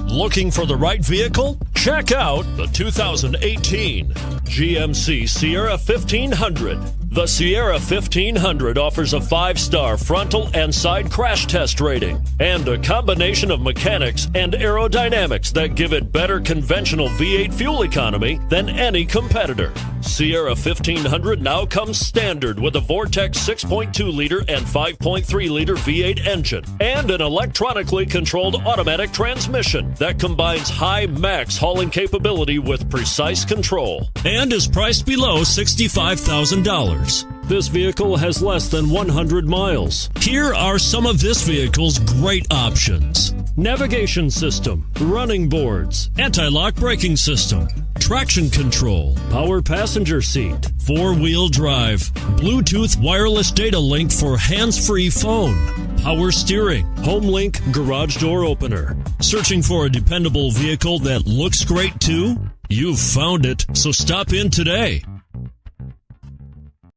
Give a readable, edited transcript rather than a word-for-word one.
Looking for the right vehicle? Check out the 2018 GMC Sierra 1500. The Sierra 1500 offers a 5-star frontal and side crash test rating and a combination of mechanics and aerodynamics that give it better conventional V8 fuel economy than any competitor. Sierra 1500 now comes standard with a Vortex 6.2-liter and 5.3-liter V8 engine and an electronically controlled automatic transmission that combines high max hauling capability with precise control and is priced below $65,000. This vehicle has less than 100 miles. Here are some of this vehicle's great options: navigation system, running boards, anti-lock braking system, traction control, power passenger seat, 4-wheel drive, Bluetooth wireless data link for hands-free phone, power steering, HomeLink garage door opener. Searching for a dependable vehicle that looks great too? You've found it, so stop in today.